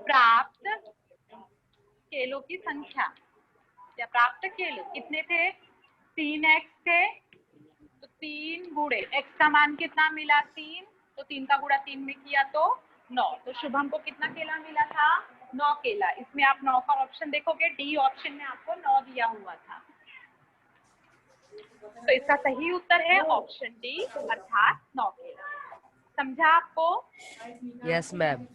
Speaker 1: प्राप्त केलों की संख्या या प्राप्त केले कितने थे? 3x थे, तो 3 गुणे x का मान कितना मिला? 3, तो 3 का गुणा 3 में किया तो 9। तो शुभम को कितना केला मिला था? 9 केला। इसमें आप 9 का ऑप्शन देखोगे, डी ऑप्शन में आपको 9 दिया हुआ था। तो इसका सही उत्तर है ऑप्शन डी अर्थात 9 केला। समझा आपको?
Speaker 2: Yes ma'am.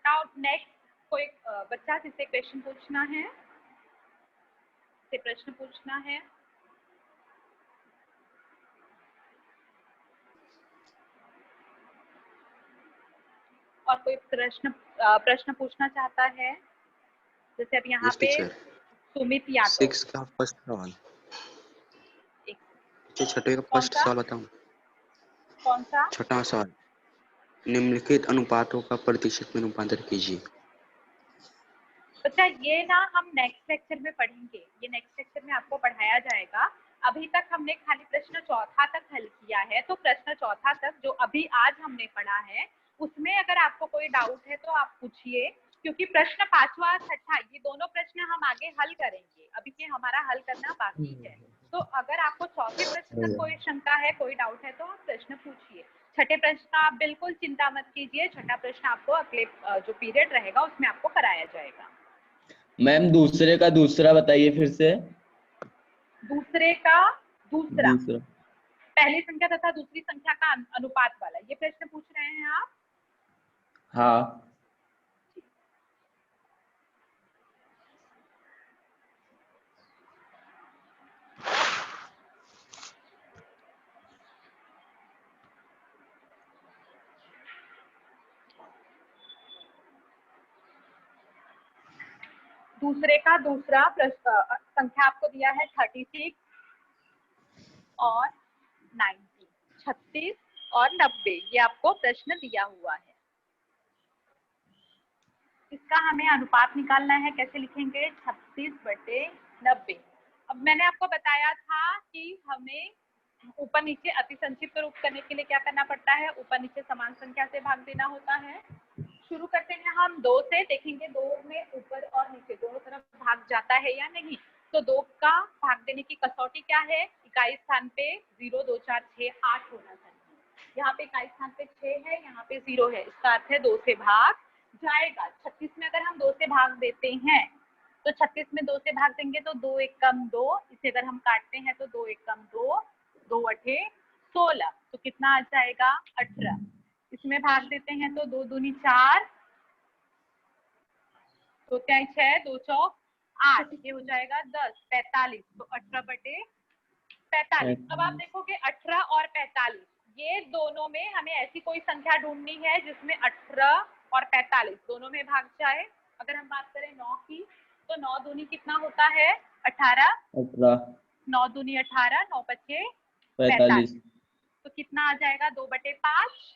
Speaker 1: नाउ नेक्स्ट कोई बच्चा जिससे क्वेश्चन पूछना है, से प्रश्न पूछना है। और कोई प्रश्न पूछना चाहता है? जैसे अब यहाँ
Speaker 3: यस
Speaker 1: पे
Speaker 3: टीचर।
Speaker 1: सुमित यादव।
Speaker 3: 6 का फर्स्ट सवाल।
Speaker 1: एक
Speaker 3: छठे का
Speaker 1: कौन
Speaker 3: फर्स्ट
Speaker 1: सा
Speaker 3: सवाल बताऊं?
Speaker 1: कौन सा?
Speaker 3: छठा सवाल, निम्नलिखित अनुपातों का प्रतिशत में रूपांतर कीजिए।
Speaker 1: बच्चा ये ना हम नेक्स्ट लेक्चर में पढ़ेंगे, ये नेक्स्ट लेक्चर में आपको पढ़ाया जाएगा। अभी तक हमने खाली प्रश्न चौथा तक हल किया है, तो प्रश्न चौथा तक जो अभी आज हमने पढ़ा है उसमें अगर आपको कोई डाउट है तो आप पूछिए, क्योंकि प्रश्न पांचवा छठा ये दोनों प्रश्न हम आगे हल करेंगे, अभी के हमारा हल करना बाकी है। तो अगर आपको चौथे प्रश्न तक कोई शंका है, कोई डाउट है तो आप प्रश्न पूछिए। छठे प्रश्न का आप बिल्कुल चिंता मत कीजिए, छठा प्रश्न आपको अगले जो पीरियड रहेगा उसमें आपको कराया जाएगा।
Speaker 4: मैम दूसरे का दूसरा बताइए फिर से।
Speaker 1: दूसरे का दूसरा,
Speaker 4: दूसरा
Speaker 1: पहली संख्या तथा दूसरी संख्या का अनुपात वाला ये प्रश्न पूछ रहे हैं आप?
Speaker 4: हाँ।
Speaker 1: दूसरे का दूसरा संख्या आपको दिया है 36 और 90, 36 और 90, ये आपको प्रश्न दिया हुआ है। इसका हमें अनुपात निकालना है, कैसे लिखेंगे? 36/90। अब मैंने आपको बताया था कि हमें ऊपर नीचे अति संक्षिप्त रूप करने के लिए क्या करना पड़ता है, ऊपर नीचे समान संख्या से भाग देना होता है। शुरू करते हैं हम 2 से, देखेंगे 2 में ऊपर और नीचे दोनों तरफ भाग जाता है या नहीं। तो 2 का भाग देने की कसौटी क्या है? इकाई स्थान पे 0, 2, 4, 6, 8 होना चाहिए। यहाँ पे इकाई स्थान पे 6 है, यहाँ पे 0 है, इसका अर्थ है 2 से भाग जाएगा। 36 में अगर हम 2 से भाग देते हैं तो 36 में 2 से भाग देंगे तो 2 एक कम 2, इसे अगर हम काटते हैं तो 2 एक कम 2, 2 अठे 16, तो कितना आ जाएगा? 18। इसमें भाग देते हैं तो 2 दूनी 4, 2 त्याई 6, 2 चौक 8, ये हो जाएगा 10, 45। तो 18/45। अब आप देखोगे 18 और 45 ये दोनों में हमें ऐसी कोई संख्या ढूंढनी है जिसमें 18 और 45 दोनों में भाग जाए। अगर हम बात करें 9 की, तो 9 दूनी कितना होता है? 18। 9 दूनी 18, 9 पचे 45, तो कितना आ जाएगा? 2/5।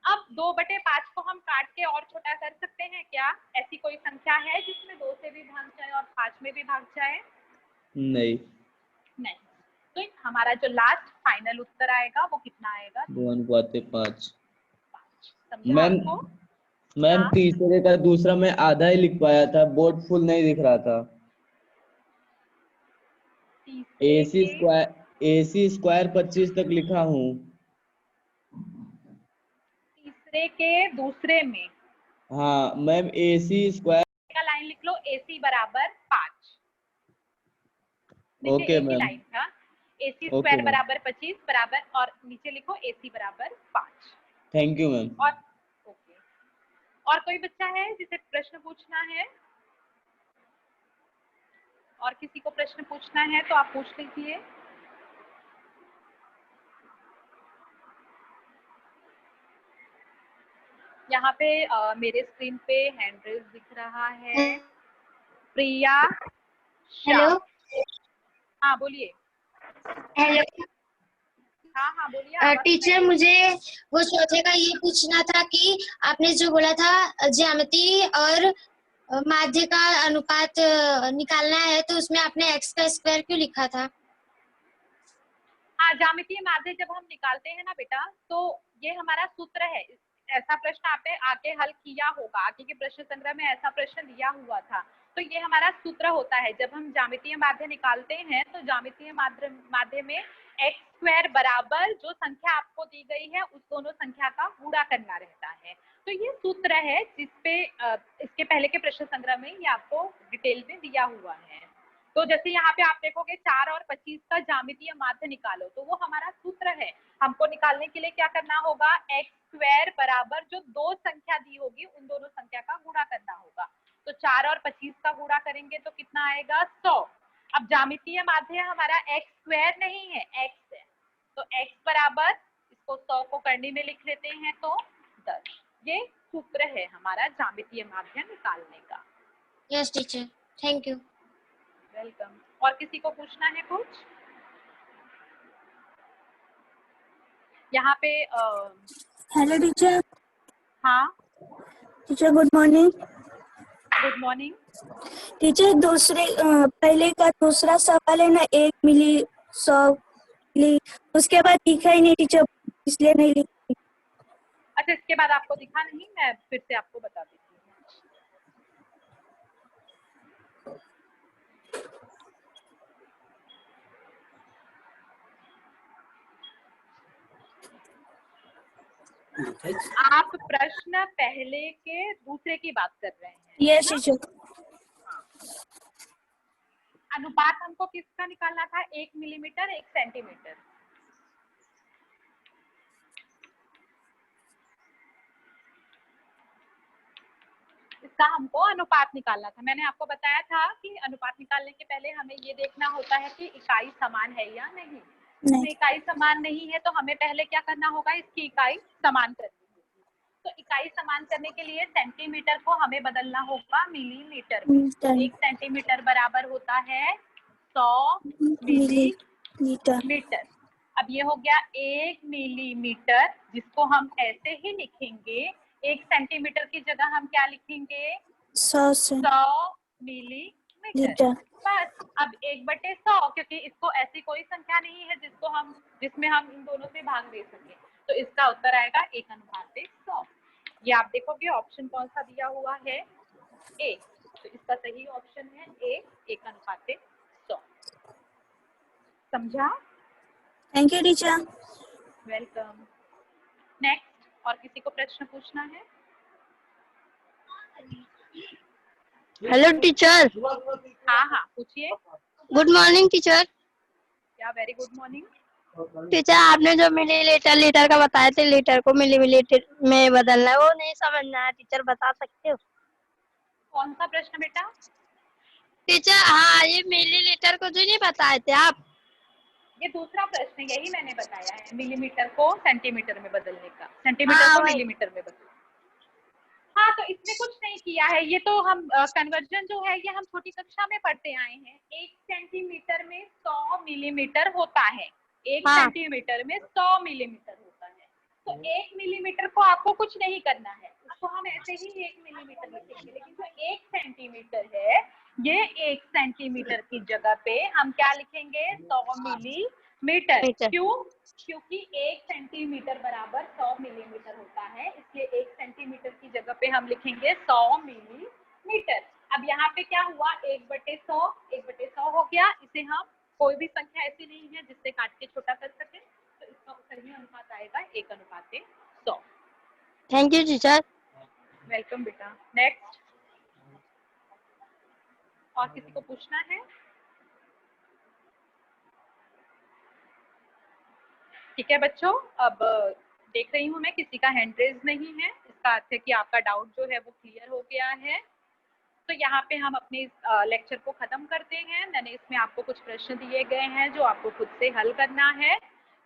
Speaker 1: अब 2/5 को हम काट के और छोटा कर सकते हैं क्या? ऐसी कोई संख्या है जिसमें 2 से भी भाग जाए और 5 में भी भाग जाए?
Speaker 4: नहीं।
Speaker 1: तो हमारा जो लास्ट फाइनल उत्तर आएगा वो कितना आएगा?
Speaker 4: 2:5।
Speaker 1: मैम
Speaker 4: तीसरे का दूसरा मैं आधा ही लिख पाया था, बोर्ड फुल नहीं दिख रहा था। AC स्क्वायर 25 तक लिखा हूँ।
Speaker 1: तीसरे के दूसरे में?
Speaker 4: हाँ मैम, AC स्क्वायर
Speaker 1: का लाइन लिख लो, AC बराबर 5।
Speaker 4: Okay ma'am.
Speaker 1: लाइन था AC स्क्वायर बराबर 25 बराबर, और नीचे लिखो AC बराबर 5।
Speaker 4: Thank you ma'am.
Speaker 1: और ओके, और कोई बच्चा है जिसे प्रश्न पूछना है? और किसी को प्रश्न पूछना है तो आप पूछ लीजिए। यहाँ पे मेरे स्क्रीन पे हैंड रेज दिख रहा है। प्रिया।
Speaker 5: हेलो।
Speaker 1: हाँ बोलिए।
Speaker 5: हेलो
Speaker 1: हाँ बोलिए।
Speaker 5: टीचर, मुझे वो चौथे का ये पूछना था कि आपने जो बोला था ज्यामिति और माध्य का अनुपात निकालना है, तो उसमें आपने x का स्क्वायर क्यों लिखा था?
Speaker 1: हाँ, ज्यामितीय माध्य जब हम निकालते हैं ना बेटा, तो ये हमारा सूत्र है। ऐसा प्रश्न आपने आगे हल किया होगा, आगे के प्रश्न संग्रह में ऐसा प्रश्न दिया हुआ था। तो ये हमारा सूत्र होता है, जब हम ज्यामितीय माध्य निकालते हैं तो ज्यामितीय माध्य में एक्स स्क्वायर बराबर जो संख्या आपको दी गई है उस दोनों संख्या का गुणा करना रहता है। तो ये सूत्र है जिसपे इसके पहले के प्रश्न संग्रह में ये आपको डिटेल में दिया हुआ है। तो जैसे यहाँ पे आप देखोगे 4 और 25 का ज्यामितीय माध्य निकालो, तो वो हमारा सूत्र है। हमको निकालने के लिए क्या करना होगा, एक्स स्क्वायर बराबर जो दो संख्या दी होगी उन दोनों संख्या का गुणा करना होगा। तो 4 और 25 का गुणा करेंगे तो कितना आएगा, 100। अब ज्यामितीय माध्य हमारा एक्स स्क्वायर नहीं है, एक्स है, तो एक्स बराबर इसको 100 को करने में लिख लेते हैं तो 10। ये सूत्र है हमारा ज्यामितीय माध्य निकालने का।
Speaker 5: Yes teacher, thank you.
Speaker 1: Welcome. और किसी को पूछना है कुछ? यहाँ पे
Speaker 6: हेलो टीचर।
Speaker 1: हाँ
Speaker 6: teacher good morning.
Speaker 1: Good morning.
Speaker 6: Teacher पहले का दूसरा सवाल है ना, 1 मिली 100 मिली, उसके बाद लिखा ही नहीं टीचर, इसलिए नहीं लिखी।
Speaker 1: अच्छा, इसके बाद आपको दिखा नहीं, मैं फिर से आपको बता देती हूँ। आप प्रश्न पहले के दूसरे की बात कर रहे हैं?
Speaker 6: Yes teacher.
Speaker 1: अनुपात हमको किसका निकालना था, 1 मिलीमीटर 1 सेंटीमीटर। इसका हमको अनुपात निकालना था। मैंने आपको बताया था कि अनुपात निकालने के पहले हमें ये देखना होता है कि इकाई समान है या नहीं। तो इकाई समान नहीं है तो हमें पहले क्या करना होगा, इसकी इकाई समान करनी होगी। तो इकाई समान करने के लिए सेंटीमीटर को हमें बदलना होगा मिलीमीटर में। 1 सेंटीमीटर बराबर होता है 100 मिलीमीटर। अब ये हो गया 1 मिलीमीटर, जिसको हम ऐसे ही लिखेंगे। 1 सेंटीमीटर की जगह हम क्या लिखेंगे, 100 मिलीमीटर। बस। अब 1/100, क्योंकि इसको ऐसी कोई संख्या नहीं है जिसमें हम इन दोनों से भाग दे सके, तो इसका उत्तर आएगा 1/100। ये आप देखोगे ऑप्शन कौन सा दिया हुआ है, ए। तो इसका सही ऑप्शन है ए, 1/100। समझा?
Speaker 6: Thank you teacher.
Speaker 1: Welcome. Next, और किसी को प्रश्न पूछना है?
Speaker 7: Hello teacher.
Speaker 1: हाँ हाँ पूछिए।
Speaker 7: Good morning teacher.
Speaker 1: क्या, वेरी गुड मॉर्निंग।
Speaker 7: टीचर आपने जो मिलीलीटर लीटर का बताया थे, लीटर को मिलीमीटर में बदलना है, वो नहीं समझना है टीचर, बता सकते हो?
Speaker 1: कौन सा प्रश्न बेटा?
Speaker 7: टीचर हाँ, ये मिलीलीटर को जो नहीं बताए थे आप,
Speaker 1: ये दूसरा प्रश्न, यही मैंने बताया है, मिलीमीटर को सेंटीमीटर में बदलने का, सेंटीमीटर को मिलीमीटर में बदलना। हाँ, तो इसमें कुछ नहीं किया है, ये तो हम कन्वर्जन जो है ये हम छोटी कक्षा में पढ़ते आए हैं। 1 सेंटीमीटर में 100 मिलीमीटर होता है। 1 सेंटीमीटर में 100 मिलीमीटर होता है। तो 1 मिलीमीटर को आपको कुछ नहीं करना है, उसको हम ऐसे ही 1 मिलीमीटर लिखेंगे। लेकिन जो 1 सेंटीमीटर है, ये 1 सेंटीमीटर की जगह पे हम क्या लिखेंगे, 100 मिलीमीटर। क्यों? क्योंकि 1 सेंटीमीटर बराबर 100 मिलीमीटर होता है, इसलिए 1 सेंटीमीटर की जगह पे हम लिखेंगे 100 मिलीमीटर। अब यहाँ पे क्या हुआ, 1/100 हो गया। इसे हम, कोई भी संख्या ऐसी नहीं है जिससे काट के छोटा कर सके, तो इसका सही अनुपात आएगा 1/100।
Speaker 7: Thank you teacher.
Speaker 1: वेलकम बेटा। नेक्स्ट, और किसी को पूछना है? ठीक है बच्चों, अब देख रही हूँ मैं किसी का हैंड रेज नहीं है, इसका अर्थ है कि आपका डाउट जो है वो क्लियर हो गया है। तो यहाँ पे हम अपने लेक्चर को ख़त्म करते हैं। मैंने इसमें आपको कुछ प्रश्न दिए गए हैं जो आपको खुद से हल करना है।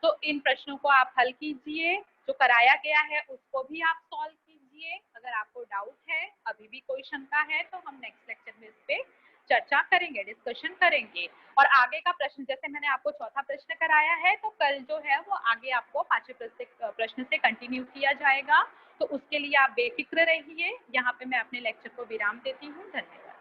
Speaker 1: तो इन प्रश्नों को आप हल कीजिए, जो कराया गया है उसको भी आप सॉल्व कीजिए। अगर आपको डाउट है, अभी भी कोई शंका है, तो हम नेक्स्ट लेक्चर में इस पे चर्चा करेंगे, डिस्कशन करेंगे। और आगे का प्रश्न, जैसे मैंने आपको चौथा प्रश्न कराया है, तो कल जो है वो आगे आपको 5वें प्रश्न से कंटिन्यू किया जाएगा। तो उसके लिए आप बेफिक्र रहिए। यहाँ पे मैं अपने लेक्चर को विराम देती हूँ। धन्यवाद।